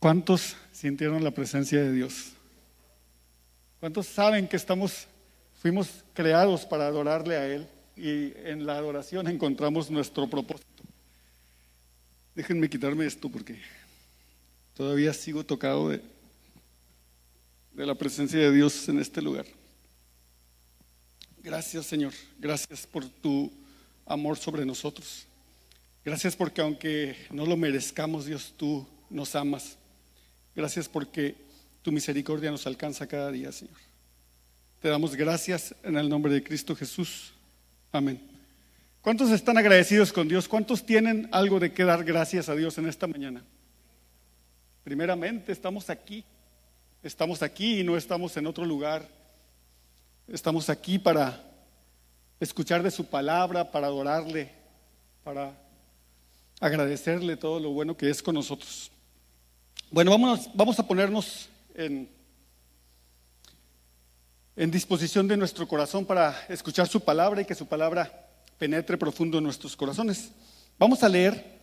¿Cuántos sintieron la presencia de Dios? ¿Cuántos saben que fuimos creados para adorarle a Él y en la adoración encontramos nuestro propósito? Déjenme quitarme esto porque todavía sigo tocado de la presencia de Dios en este lugar. Gracias, Señor. Gracias por tu amor sobre nosotros. Gracias porque aunque no lo merezcamos, Dios, tú nos amas. Gracias porque tu misericordia nos alcanza cada día, Señor. Te damos gracias en el nombre de Cristo Jesús. Amén. ¿Cuántos están agradecidos con Dios? ¿Cuántos tienen algo de qué dar gracias a Dios en esta mañana? Primeramente, estamos aquí y no estamos en otro lugar. Estamos aquí para escuchar de su palabra, para adorarle, para agradecerle todo lo bueno que es con nosotros. Bueno, vamos a ponernos en disposición de nuestro corazón para escuchar su palabra y que su palabra penetre profundo en nuestros corazones. Vamos a leer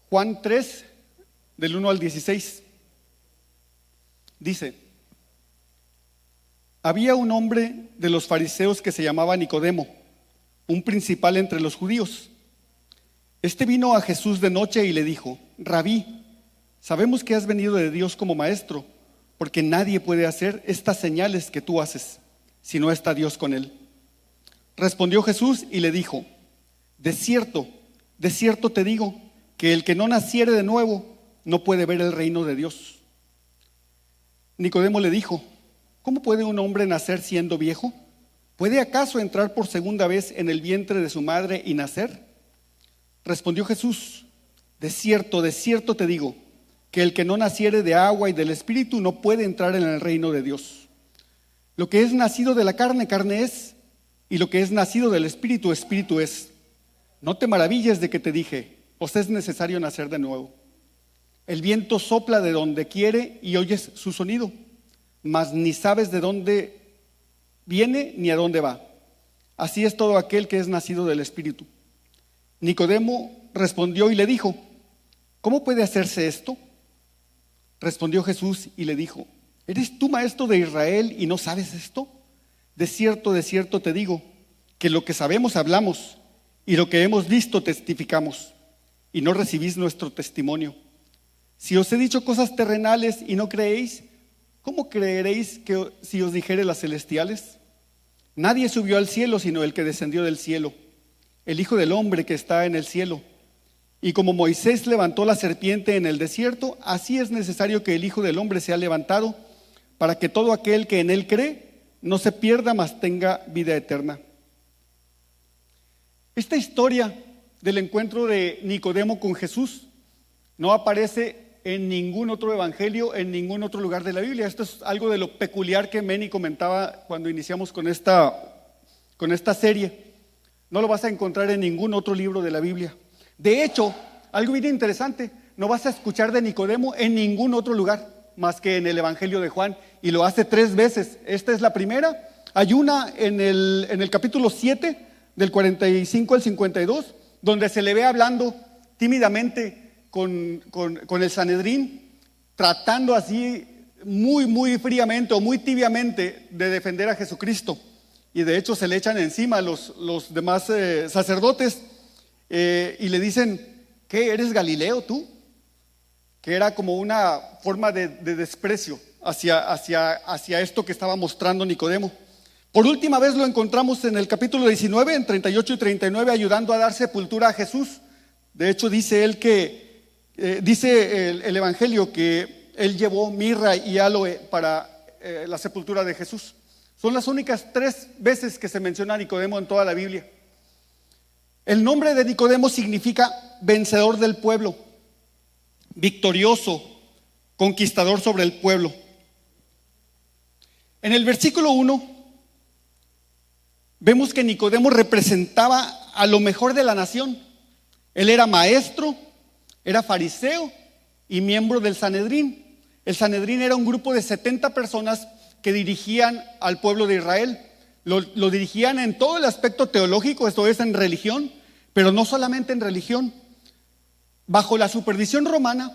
Juan 3, del 1 al 16. Dice: había un hombre de los fariseos que se llamaba Nicodemo, un principal entre los judíos. Este vino a Jesús de noche y le dijo: Rabí, sabemos que has venido de Dios como maestro, porque nadie puede hacer estas señales que tú haces si no está Dios con él. Respondió Jesús y le dijo: de cierto te digo, que el que no naciere de nuevo no puede ver el reino de Dios. Nicodemo le dijo: ¿cómo puede un hombre nacer siendo viejo? ¿Puede acaso entrar por segunda vez en el vientre de su madre y nacer? Respondió Jesús: de cierto te digo, que el que no naciere de agua y del Espíritu no puede entrar en el reino de Dios. Lo que es nacido de la carne, carne es, y lo que es nacido del Espíritu, Espíritu es. No te maravilles de que te dije: os es necesario nacer de nuevo. El viento sopla de donde quiere y oyes su sonido, mas ni sabes de dónde viene ni a dónde va. Así es todo aquel que es nacido del Espíritu. Nicodemo respondió y le dijo: ¿cómo puede hacerse esto? Respondió Jesús y le dijo: ¿eres tú maestro de Israel y no sabes esto? De cierto te digo, que lo que sabemos hablamos, y lo que hemos visto testificamos, y no recibís nuestro testimonio. Si os he dicho cosas terrenales y no creéis, ¿cómo creeréis que si os dijere las celestiales? Nadie subió al cielo sino el que descendió del cielo, el Hijo del Hombre que está en el cielo. Y como Moisés levantó la serpiente en el desierto, así es necesario que el Hijo del Hombre sea levantado, para que todo aquel que en él cree no se pierda, mas tenga vida eterna. Esta historia del encuentro de Nicodemo con Jesús no aparece en ningún otro evangelio, en ningún otro lugar de la Biblia. Esto es algo de lo peculiar que Manny comentaba cuando iniciamos con esta serie. No lo vas a encontrar en ningún otro libro de la Biblia. De hecho, algo bien interesante, no vas a escuchar de Nicodemo en ningún otro lugar más que en el Evangelio de Juan, y lo hace 3 veces. Esta es la primera. Hay una en el capítulo 7, del 45 al 52, donde se le ve hablando tímidamente con el Sanedrín, tratando así muy fríamente o muy tibiamente de defender a Jesucristo. Y de hecho se le echan encima los demás sacerdotes y le dicen: ¿qué, eres Galileo tú? Que era como una forma de desprecio hacia esto que estaba mostrando Nicodemo. Por última vez lo encontramos en el capítulo 19, en 38 y 39, ayudando a dar sepultura a Jesús. De hecho dice él que dice el Evangelio que él llevó mirra y aloe para la sepultura de Jesús. Son las únicas 3 veces que se menciona a Nicodemo en toda la Biblia. El nombre de Nicodemo significa vencedor del pueblo, victorioso, conquistador sobre el pueblo. En el versículo 1 vemos que Nicodemo representaba a lo mejor de la nación. Él era maestro, era fariseo y miembro del Sanedrín. El Sanedrín era un grupo de 70 personas que dirigían al pueblo de Israel. Lo dirigían en todo el aspecto teológico, esto es, en religión, pero no solamente en religión. Bajo la supervisión romana,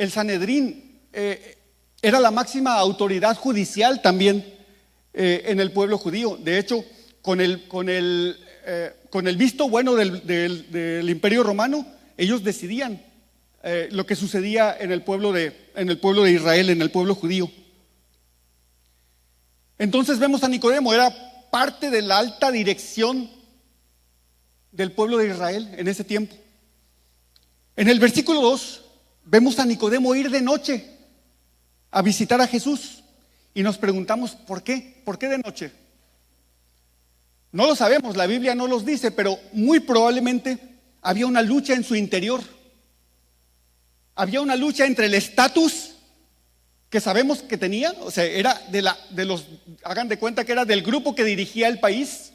el Sanedrín era la máxima autoridad judicial también en el pueblo judío. De hecho, con el visto bueno del Imperio Romano, ellos decidían lo que sucedía en el pueblo de Israel, en el pueblo judío. Entonces vemos a Nicodemo, era parte de la alta dirección del pueblo de Israel en ese tiempo. En el versículo 2 vemos a Nicodemo ir de noche a visitar a Jesús y nos preguntamos ¿por qué? ¿Por qué de noche? No lo sabemos, la Biblia no los dice, pero muy probablemente había una lucha en su interior. Había una lucha entre el estatus que sabemos que tenía, o sea, era hagan de cuenta que era del grupo que dirigía el país.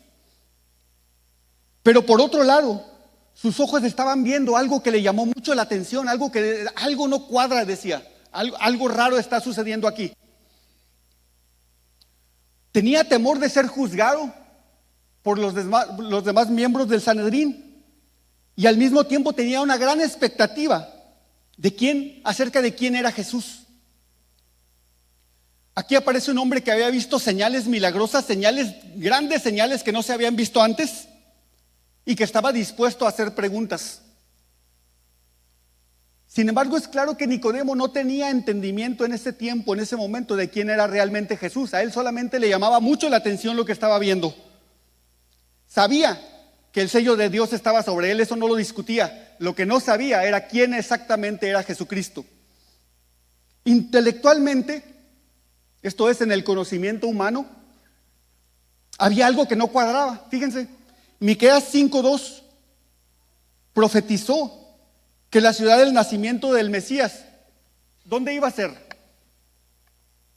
Pero por otro lado, sus ojos estaban viendo algo que le llamó mucho la atención, algo no cuadra, decía, algo raro está sucediendo aquí. Tenía temor de ser juzgado por los demás miembros del Sanedrín y al mismo tiempo tenía una gran expectativa acerca de quién era Jesús. Aquí aparece un hombre que había visto señales milagrosas, grandes señales que no se habían visto antes y que estaba dispuesto a hacer preguntas. Sin embargo, es claro que Nicodemo no tenía entendimiento en ese tiempo, en ese momento, de quién era realmente Jesús. A él solamente le llamaba mucho la atención lo que estaba viendo. Sabía que el sello de Dios estaba sobre él, eso no lo discutía. Lo que no sabía era quién exactamente era Jesucristo. Intelectualmente, esto es, en el conocimiento humano, había algo que no cuadraba. Fíjense, Miqueas 5:2 profetizó que la ciudad del nacimiento del Mesías, ¿dónde iba a ser?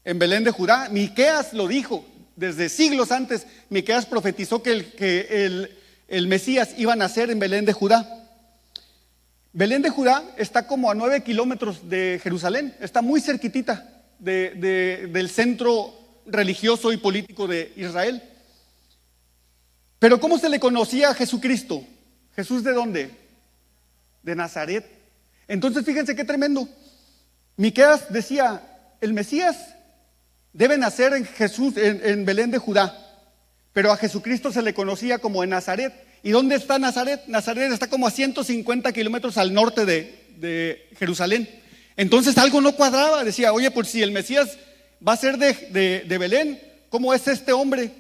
En Belén de Judá. Miqueas lo dijo desde siglos antes. Miqueas profetizó que el Mesías iba a nacer en Belén de Judá. Belén de Judá está como a 9 kilómetros de Jerusalén, está muy cerquitita del centro religioso y político de Israel. Pero ¿cómo se le conocía a Jesucristo? ¿Jesús de dónde? De Nazaret. Entonces fíjense qué tremendo. Miqueas decía, el Mesías debe nacer en Belén de Judá, pero a Jesucristo se le conocía como en Nazaret. ¿Y dónde está Nazaret? Nazaret está como a 150 kilómetros al norte de Jerusalén. Entonces algo no cuadraba. Decía, oye, pues si el Mesías va a ser de Belén, ¿cómo es este hombre?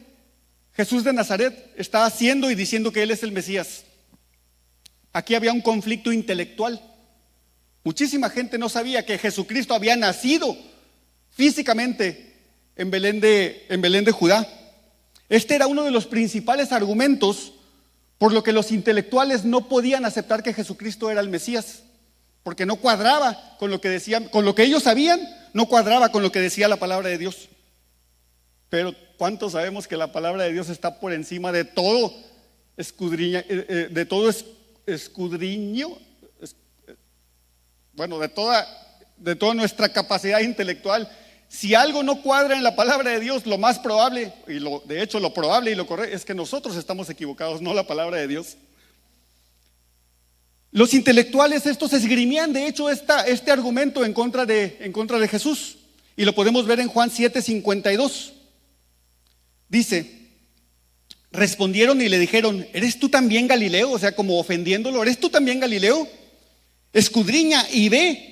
Jesús de Nazaret está haciendo y diciendo que él es el Mesías. Aquí había un conflicto intelectual. Muchísima gente no sabía que Jesucristo había nacido físicamente en Belén de Judá. Este era uno de los principales argumentos por lo que los intelectuales no podían aceptar que Jesucristo era el Mesías, porque no cuadraba con lo que decían, con lo que ellos sabían, no cuadraba con lo que decía la palabra de Dios. Pero ¿cuántos sabemos que la palabra de Dios está por encima de todo escudriño, bueno, de toda nuestra capacidad intelectual? Si algo no cuadra en la palabra de Dios, lo más probable, de hecho lo probable y lo correcto, es que nosotros estamos equivocados, no la palabra de Dios. Los intelectuales estos esgrimían de hecho este argumento en contra de Jesús, y lo podemos ver en Juan 7:52. Dice, respondieron y le dijeron, ¿eres tú también Galileo? O sea, como ofendiéndolo, ¿eres tú también Galileo? Escudriña y ve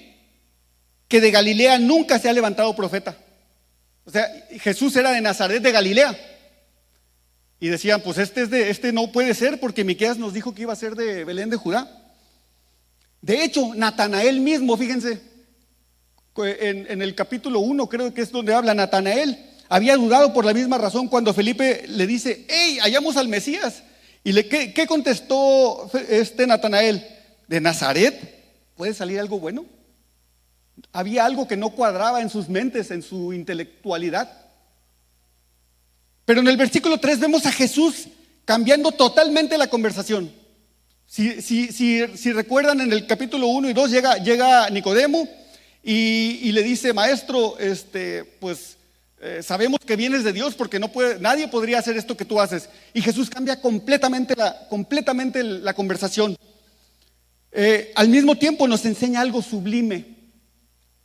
que de Galilea nunca se ha levantado profeta. O sea, Jesús era de Nazaret de Galilea. Y decían, pues este no puede ser, porque Miqueas nos dijo que iba a ser de Belén de Judá. De hecho, Natanael mismo, fíjense, en el capítulo 1 creo que es donde habla Natanael, había dudado por la misma razón cuando Felipe le dice, hey, hallamos al Mesías. Y ¿qué contestó Natanael? ¿De Nazaret puede salir algo bueno? Había algo que no cuadraba en sus mentes, en su intelectualidad. Pero en el versículo 3 vemos a Jesús cambiando totalmente la conversación. Si recuerdan, en el capítulo 1 y 2 llega Nicodemo y le dice, maestro, sabemos que vienes de Dios, porque nadie podría hacer esto que tú haces. Y Jesús cambia completamente la conversación. Al mismo tiempo nos enseña algo sublime.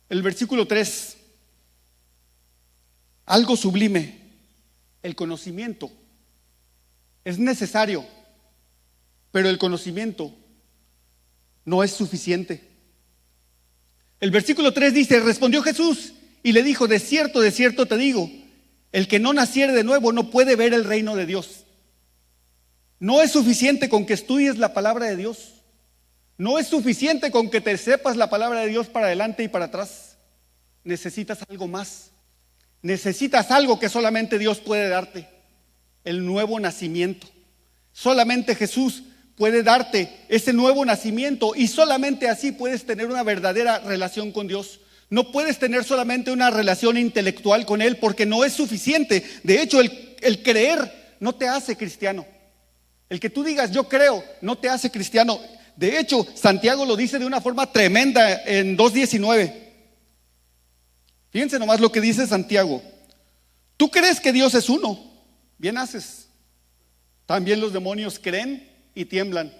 El versículo 3, algo sublime, el conocimiento es necesario, pero el conocimiento no es suficiente. El versículo 3 dice, respondió Jesús y le dijo, de cierto te digo, el que no naciere de nuevo no puede ver el reino de Dios. No es suficiente con que estudies la palabra de Dios. No es suficiente con que te sepas la palabra de Dios para adelante y para atrás. Necesitas algo más. Necesitas algo que solamente Dios puede darte. El nuevo nacimiento. Solamente Jesús puede darte ese nuevo nacimiento y solamente así puedes tener una verdadera relación con Dios. No puedes tener solamente una relación intelectual con Él porque no es suficiente. De hecho, el creer no te hace cristiano. El que tú digas yo creo no te hace cristiano. De hecho, Santiago lo dice de una forma tremenda en 2:19. Fíjense nomás lo que dice Santiago. Tú crees que Dios es uno, bien haces. También los demonios creen y tiemblan.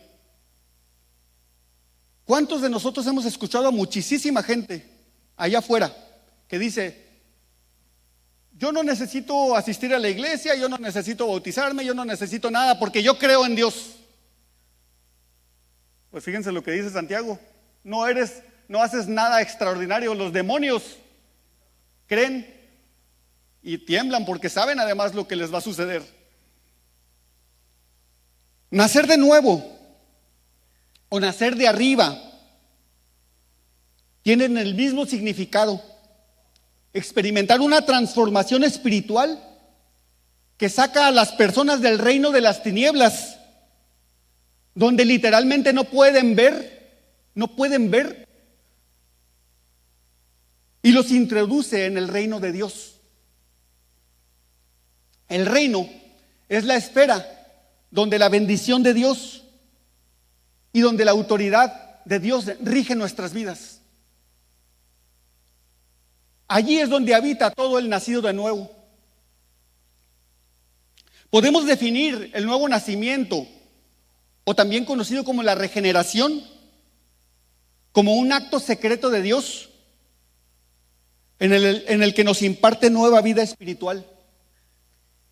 ¿Cuántos de nosotros hemos escuchado a muchísima gente allá afuera que dice, yo no necesito asistir a la iglesia, yo no necesito bautizarme, yo no necesito nada porque yo creo en Dios? Pues fíjense lo que dice Santiago, no haces nada extraordinario. Los demonios creen y tiemblan porque saben además lo que les va a suceder. Nacer de nuevo o nacer de arriba tienen el mismo significado. Experimentar una transformación espiritual que saca a las personas del reino de las tinieblas, donde literalmente no pueden ver, y los introduce en el reino de Dios. El reino es la esfera donde la bendición de Dios y donde la autoridad de Dios rige nuestras vidas. Allí es donde habita todo el nacido de nuevo. Podemos definir el nuevo nacimiento, o también conocido como la regeneración, como un acto secreto de Dios en el que nos imparte nueva vida espiritual.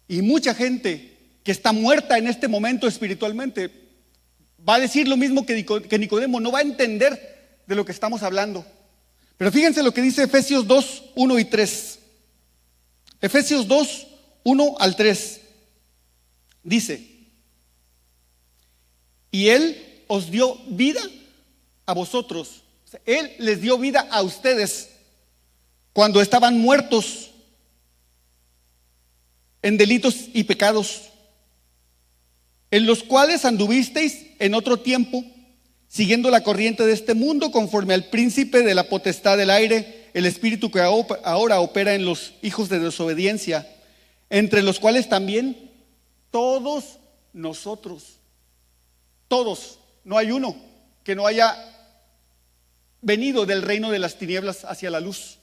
Y mucha gente que está muerta en este momento espiritualmente va a decir lo mismo que Nicodemo, no va a entender de lo que estamos hablando. Pero fíjense lo que dice Efesios 2, 1 y 3. Efesios 2, 1 al 3. Dice, y Él os dio vida a vosotros. O sea, Él les dio vida a ustedes cuando estaban muertos en delitos y pecados, en los cuales anduvisteis en otro tiempo, siguiendo la corriente de este mundo, conforme al príncipe de la potestad del aire, el espíritu que ahora opera en los hijos de desobediencia, entre los cuales también todos nosotros, todos, no hay uno que no haya venido del reino de las tinieblas hacia la luz,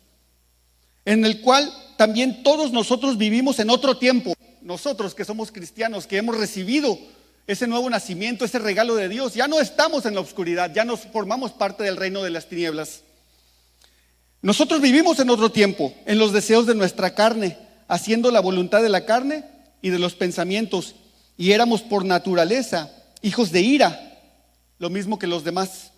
en el cual también todos nosotros vivimos en otro tiempo. Nosotros que somos cristianos, que hemos recibido ese nuevo nacimiento, ese regalo de Dios, ya no estamos en la oscuridad, ya nos formamos parte del reino de las tinieblas. Nosotros vivimos en otro tiempo, en los deseos de nuestra carne, haciendo la voluntad de la carne y de los pensamientos, y éramos por naturaleza hijos de ira, lo mismo que los demás.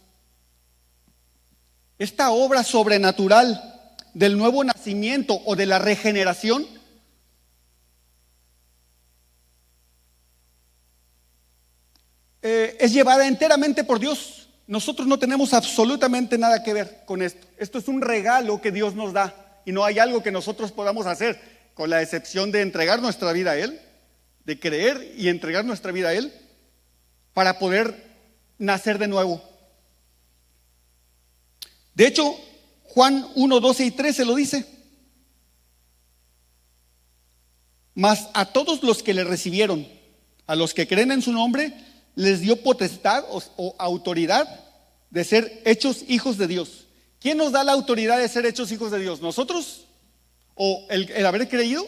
Esta obra sobrenatural del nuevo nacimiento o de la regeneración es llevada enteramente por Dios. Nosotros no tenemos absolutamente nada que ver con esto. Esto es un regalo que Dios nos da y no hay algo que nosotros podamos hacer, con la excepción de entregar nuestra vida a Él, de creer y entregar nuestra vida a Él para poder nacer de nuevo. De hecho, Juan 1, 12 y 13 lo dice. Mas a todos los que le recibieron, a los que creen en su nombre, les dio potestad o autoridad de ser hechos hijos de Dios. ¿Quién nos da la autoridad de ser hechos hijos de Dios? ¿Nosotros? ¿O el haber creído?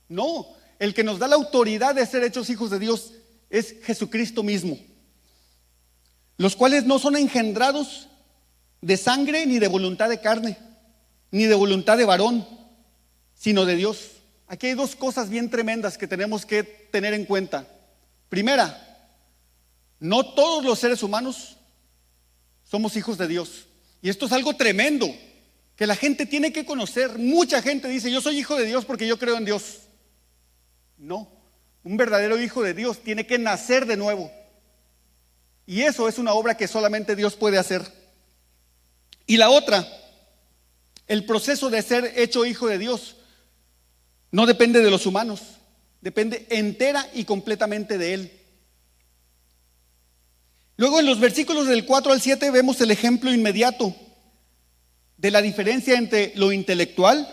No, el que nos da la autoridad de ser hechos hijos de Dios es Jesucristo mismo, los cuales no son engendrados de sangre ni de voluntad de carne, ni de voluntad de varón, sino de Dios. Aquí hay dos cosas bien tremendas que tenemos que tener en cuenta. Primera, no todos los seres humanos somos hijos de Dios. Y esto es algo tremendo que la gente tiene que conocer. Mucha gente dice, yo soy hijo de Dios porque yo creo en Dios. No, un verdadero hijo de Dios tiene que nacer de nuevo. Y eso es una obra que solamente Dios puede hacer. Y la otra, el proceso de ser hecho hijo de Dios no depende de los humanos, depende entera y completamente de Él. Luego en los versículos del 4 al 7 vemos el ejemplo inmediato de la diferencia entre lo intelectual,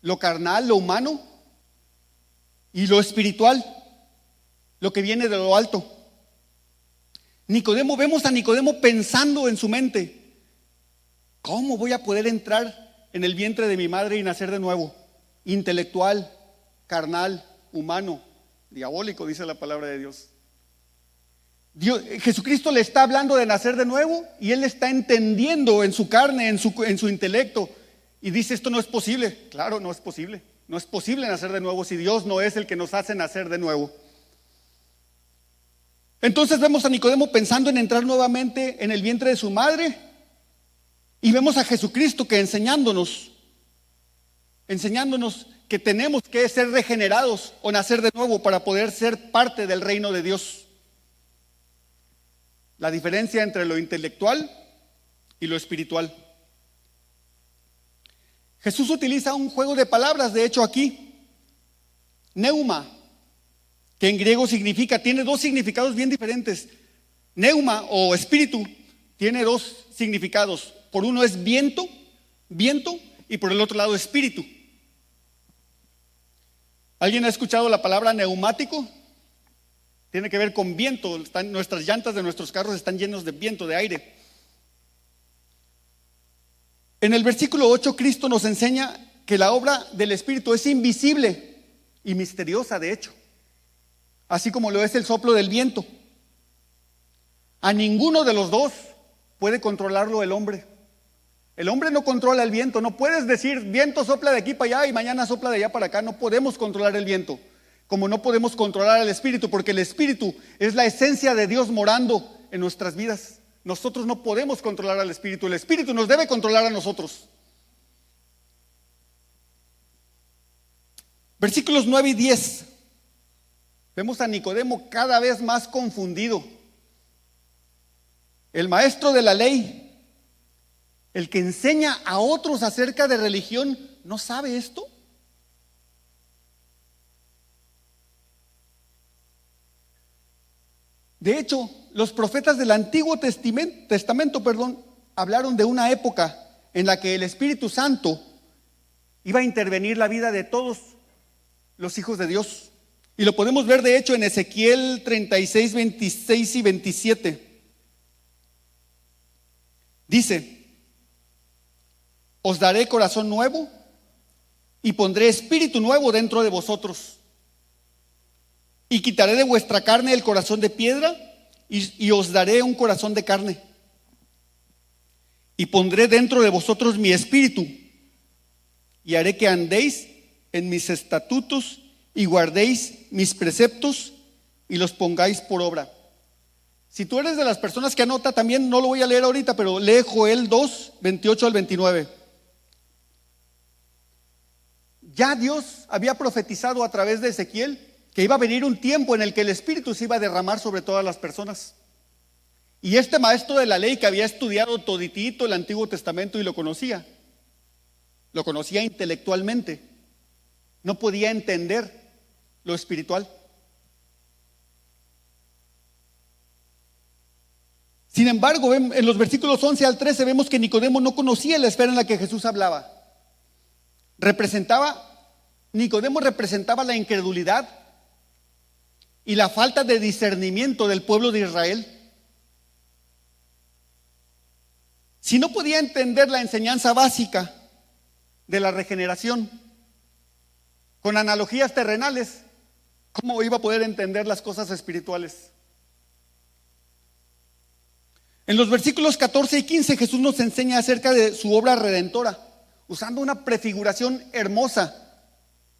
lo carnal, lo humano y lo espiritual, lo que viene de lo alto. Vemos a Nicodemo pensando en su mente, ¿cómo voy a poder entrar en el vientre de mi madre y nacer de nuevo? Intelectual, carnal, humano, diabólico, dice la palabra de Dios. Jesucristo le está hablando de nacer de nuevo y él está entendiendo en su carne, en su intelecto, y dice, esto no es posible. Claro, no es posible. No es posible nacer de nuevo si Dios no es el que nos hace nacer de nuevo. Entonces vemos a Nicodemo pensando en entrar nuevamente en el vientre de su madre, y vemos a Jesucristo que enseñándonos que tenemos que ser regenerados o nacer de nuevo para poder ser parte del reino de Dios. La diferencia entre lo intelectual y lo espiritual. Jesús utiliza un juego de palabras, de hecho aquí, neuma, que en griego tiene dos significados bien diferentes. Neuma o espíritu tiene dos significados. Por uno es viento, y por el otro lado espíritu. ¿Alguien ha escuchado la palabra neumático? Tiene que ver con viento. Nuestras llantas de nuestros carros están llenos de viento, de aire. En el versículo 8, Cristo nos enseña que la obra del Espíritu es invisible y misteriosa, de hecho, así como lo es el soplo del viento. A ninguno de los dos puede controlarlo el hombre. El hombre no controla el viento. No puedes decir, viento sopla de aquí para allá y mañana sopla de allá para acá. No podemos controlar el viento. Como no podemos controlar al Espíritu, porque el Espíritu es la esencia de Dios morando en nuestras vidas. Nosotros no podemos controlar al Espíritu. El Espíritu nos debe controlar a nosotros. Versículos 9 y 10. Vemos a Nicodemo cada vez más confundido. El maestro de la ley, el que enseña a otros acerca de religión, ¿no sabe esto? De hecho, los profetas del Antiguo Testamento, hablaron de una época en la que el Espíritu Santo iba a intervenir la vida de todos los hijos de Dios. Y lo podemos ver de hecho en Ezequiel 36, 26 y 27. Dice, os daré corazón nuevo y pondré espíritu nuevo dentro de vosotros. Y quitaré de vuestra carne el corazón de piedra y os daré un corazón de carne. Y pondré dentro de vosotros mi espíritu y haré que andéis en mis estatutos y guardéis mis preceptos y los pongáis por obra. Si tú eres de las personas que anota, también no lo voy a leer ahorita, pero lee Joel 2, 28 al 29. Ya Dios había profetizado a través de Ezequiel que iba a venir un tiempo en el que el Espíritu se iba a derramar sobre todas las personas. Y este maestro de la ley que había estudiado toditito el Antiguo Testamento y lo conocía intelectualmente, no podía entender lo espiritual. Sin embargo, en los versículos 11 al 13 vemos que Nicodemo no conocía la esfera en la que Jesús hablaba. Nicodemo representaba la incredulidad y la falta de discernimiento del pueblo de Israel. Si no podía entender la enseñanza básica de la regeneración con analogías terrenales, ¿cómo iba a poder entender las cosas espirituales? En los versículos 14 y 15 Jesús nos enseña acerca de su obra redentora, usando una prefiguración hermosa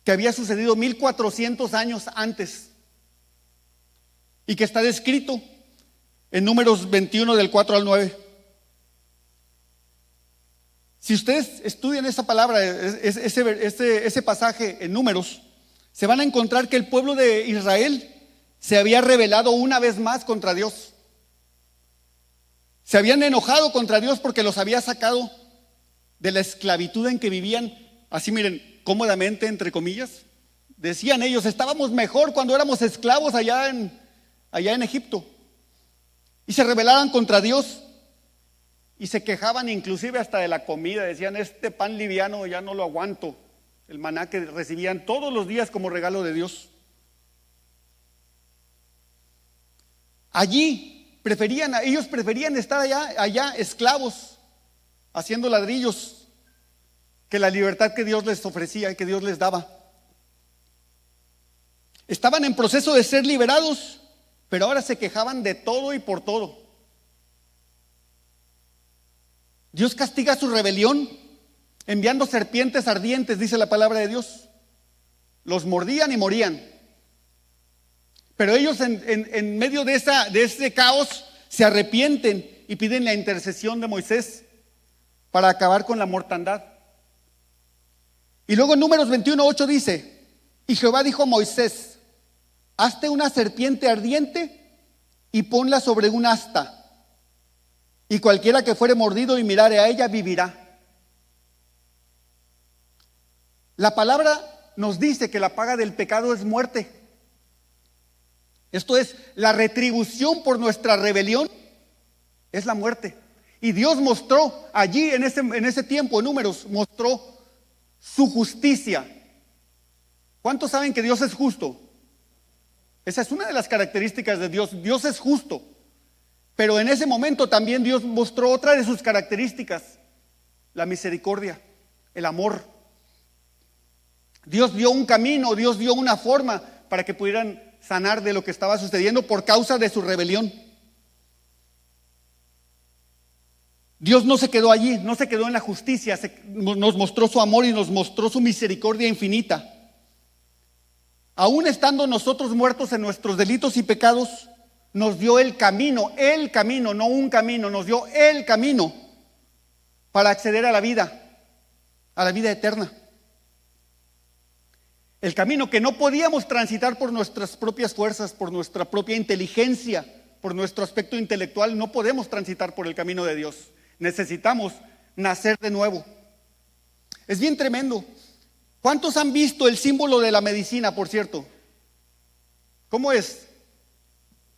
que había sucedido 1400 años antes y que está descrito en Números 21 del 4 al 9. Si ustedes estudian esa palabra, ese pasaje en Números, se van a encontrar que el pueblo de Israel se había rebelado una vez más contra Dios. Se habían enojado contra Dios porque los había sacado de la esclavitud en que vivían, así miren, cómodamente, entre comillas. Decían ellos, estábamos mejor cuando éramos esclavos allá en Egipto. Y se rebelaban contra Dios y se quejaban inclusive hasta de la comida. Decían, este pan liviano ya no lo aguanto. El maná que recibían todos los días como regalo de Dios. Ellos preferían estar allá esclavos, haciendo ladrillos, que la libertad que Dios les ofrecía y que Dios les daba. Estaban en proceso de ser liberados, pero ahora se quejaban de todo y por todo. Dios castiga su rebelión enviando serpientes ardientes, dice la palabra de Dios. Los mordían y morían. Pero ellos en medio de ese caos se arrepienten y piden la intercesión de Moisés para acabar con la mortandad. Y luego en Números 21:8 dice, y Jehová dijo a Moisés, hazte una serpiente ardiente y ponla sobre un asta, y cualquiera que fuere mordido y mirare a ella vivirá. La palabra nos dice que la paga del pecado es muerte. Esto es, la retribución por nuestra rebelión es la muerte. Y Dios mostró allí en ese tiempo, en Números, mostró su justicia. ¿Cuántos saben que Dios es justo? Esa es una de las características de Dios. Dios es justo. Pero en ese momento también Dios mostró otra de sus características: la misericordia, el amor. Dios dio un camino, Dios dio una forma para que pudieran sanar de lo que estaba sucediendo por causa de su rebelión. Dios no se quedó allí, no se quedó en la justicia, nos mostró su amor y nos mostró su misericordia infinita. Aún estando nosotros muertos en nuestros delitos y pecados, nos dio el camino, no un camino, nos dio el camino para acceder a la vida eterna. El camino que no podíamos transitar por nuestras propias fuerzas, por nuestra propia inteligencia, por nuestro aspecto intelectual. No podemos transitar por el camino de Dios. Necesitamos nacer de nuevo. Es bien tremendo. ¿Cuántos han visto el símbolo de la medicina, por cierto? ¿Cómo es?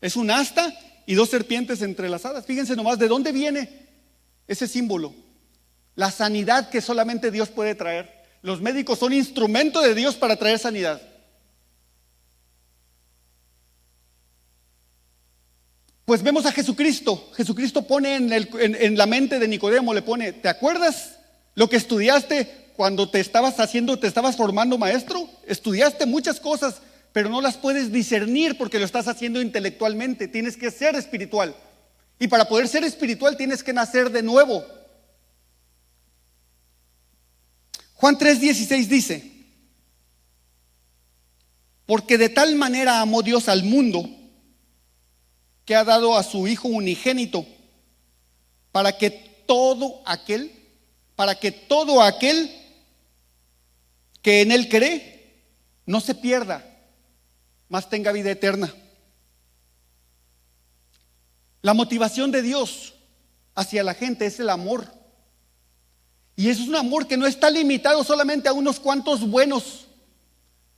Es un asta y dos serpientes entrelazadas. Fíjense nomás de dónde viene ese símbolo. La sanidad que solamente Dios puede traer. Los médicos son instrumento de Dios para traer sanidad. Pues vemos a Jesucristo. Jesucristo pone en la mente de Nicodemo, le pone, ¿te acuerdas lo que estudiaste cuando te estabas formando maestro? Estudiaste muchas cosas, pero no las puedes discernir porque lo estás haciendo intelectualmente. Tienes que ser espiritual. Y para poder ser espiritual tienes que nacer de nuevo. Juan 3:16 dice, porque de tal manera amó Dios al mundo que ha dado a su Hijo unigénito para que todo aquel que en Él cree no se pierda, mas tenga vida eterna. La motivación de Dios hacia la gente es el amor. Y eso es un amor que no está limitado solamente a unos cuantos buenos,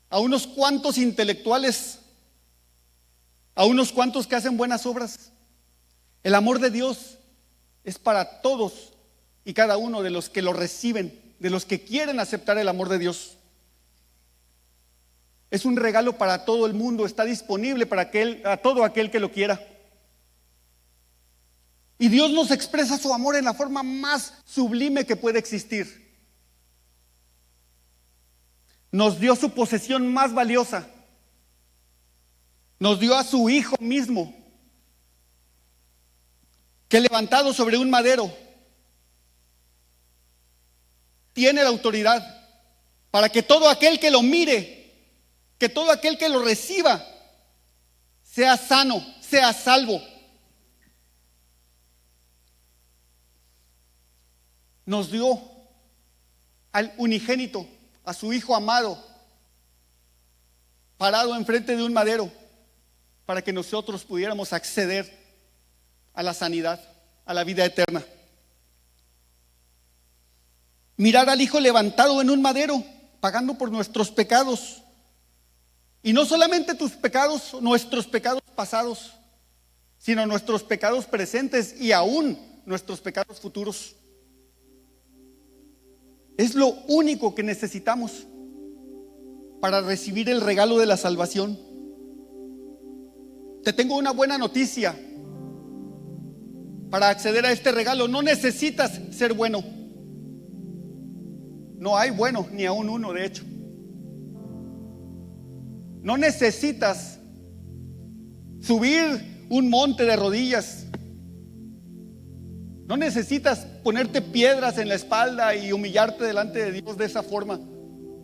a unos cuantos intelectuales, a unos cuantos que hacen buenas obras. El amor de Dios es para todos y cada uno de los que lo reciben, de los que quieren aceptar el amor de Dios. Es un regalo para todo el mundo, está disponible para todo aquel que lo quiera. Y Dios nos expresa su amor en la forma más sublime que puede existir. Nos dio su posesión más valiosa. Nos dio a su Hijo mismo. que levantado sobre un madero tiene la autoridad para que todo aquel que lo mire, que todo aquel que lo reciba, sea sano, sea salvo. Nos dio al unigénito, a su Hijo amado, parado enfrente de un madero, para que nosotros pudiéramos acceder a la sanidad, a la vida eterna. Mirar al Hijo levantado en un madero, pagando por nuestros pecados. Y no solamente tus pecados, nuestros pecados pasados, sino nuestros pecados presentes y aún nuestros pecados futuros. Es lo único que necesitamos para recibir el regalo de la salvación. Te tengo una buena noticia. Para acceder a este regalo no necesitas ser bueno. No hay bueno, ni aún uno, de hecho. No necesitas subir un monte de rodillas. No necesitas ponerte piedras en la espalda y humillarte delante de Dios de esa forma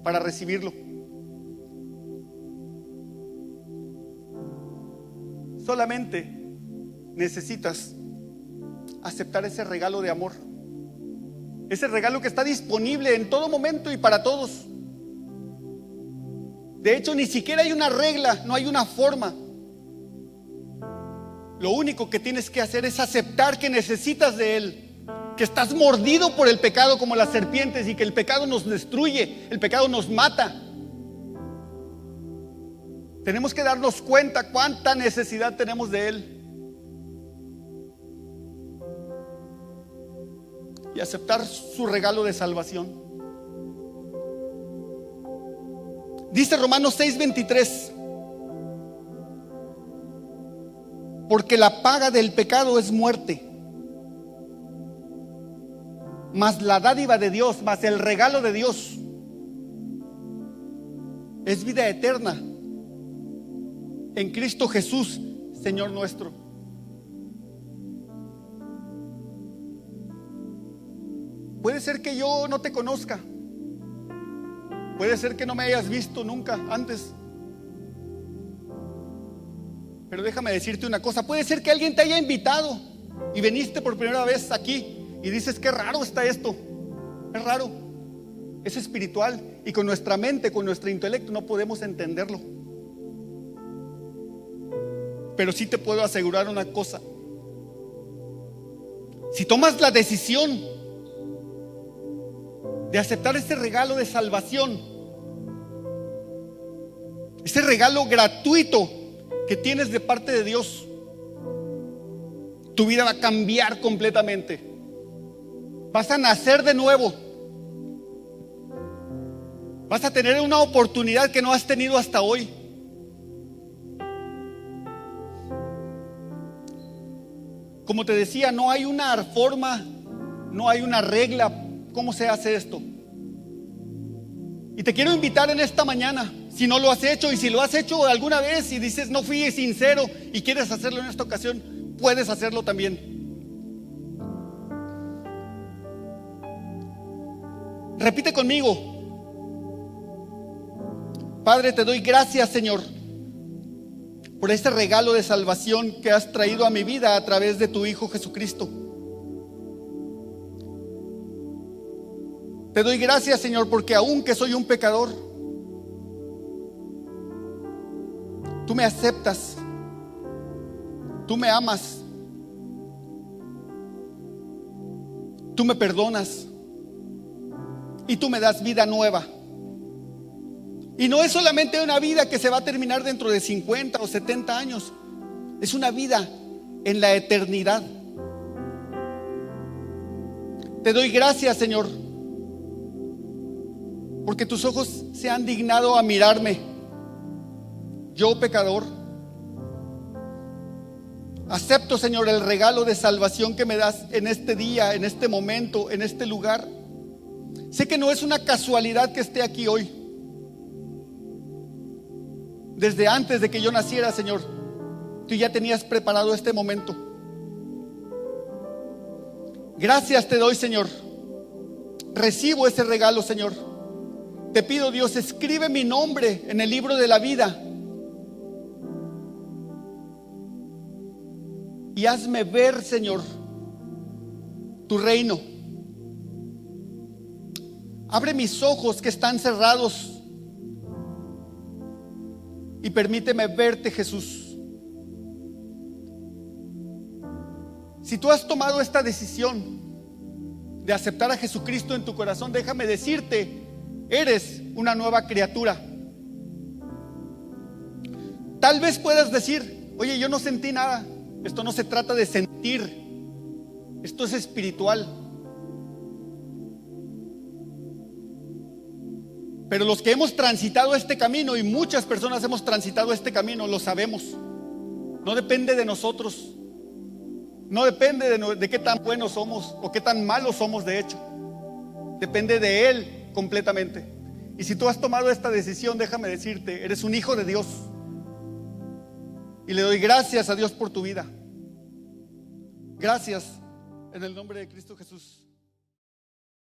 para recibirlo. Solamente necesitas aceptar ese regalo de amor. Ese regalo que está disponible en todo momento y para todos. De hecho, ni siquiera hay una regla, no hay una forma. Lo único que tienes que hacer es aceptar que necesitas de Él, que estás mordido por el pecado como las serpientes y que el pecado nos destruye, el pecado nos mata. Tenemos que darnos cuenta cuánta necesidad tenemos de Él y aceptar su regalo de salvación. Dice Romanos 6:23: porque la paga del pecado es muerte, mas la dádiva de Dios, mas el regalo de Dios es vida eterna en Cristo Jesús, Señor nuestro. Puede ser que yo no te conozca, puede ser que no me hayas visto nunca antes, pero déjame decirte una cosa. Puede ser que alguien te haya invitado y viniste por primera vez aquí y dices: qué raro está esto, es raro, es espiritual, y con nuestra mente, con nuestro intelecto no podemos entenderlo. Pero sí te puedo asegurar una cosa: si tomas la decisión de aceptar este regalo de salvación, ese regalo gratuito que tienes de parte de Dios, tu vida va a cambiar completamente. Vas a nacer de nuevo. Vas a tener una oportunidad que no has tenido hasta hoy. Como te decía, no hay una forma, no hay una regla cómo se hace esto. Y te quiero invitar en esta mañana, si no lo has hecho, y si lo has hecho alguna vez y dices: no fui sincero, y quieres hacerlo en esta ocasión, puedes hacerlo también. Repite conmigo: Padre, te doy gracias, Señor, por este regalo de salvación que has traído a mi vida a través de tu Hijo Jesucristo. Te doy gracias, Señor, porque aunque soy un pecador, tú me aceptas, tú me amas, tú me perdonas y tú me das vida nueva. Y no es solamente una vida que se va a terminar dentro de 50 o 70 años, es una vida en la eternidad. Te doy gracias, Señor, porque tus ojos se han dignado a mirarme, yo pecador. Acepto, Señor, el regalo de salvación que me das en este día, en este momento, en este lugar. Sé que no es una casualidad que esté aquí hoy. Desde antes de que yo naciera, Señor, tú ya tenías preparado este momento. Gracias te doy, Señor. Recibo ese regalo, Señor. Te pido, Dios, escribe mi nombre en el libro de la vida y hazme ver, Señor, tu reino. Abre mis ojos que están cerrados y permíteme verte, Jesús. Si tú has tomado esta decisión de aceptar a Jesucristo en tu corazón, déjame decirte, eres una nueva criatura. Tal vez puedas decir, oye, yo no sentí nada. Esto no se trata de sentir, esto es espiritual. Pero los que hemos transitado este camino, y muchas personas hemos transitado este camino, lo sabemos. No depende de nosotros. No depende de qué tan buenos somos o qué tan malos somos, de hecho. Depende de Él completamente. Y si tú has tomado esta decisión, déjame decirte, eres un hijo de Dios. Y le doy gracias a Dios por tu vida. Gracias en el nombre de Cristo Jesús.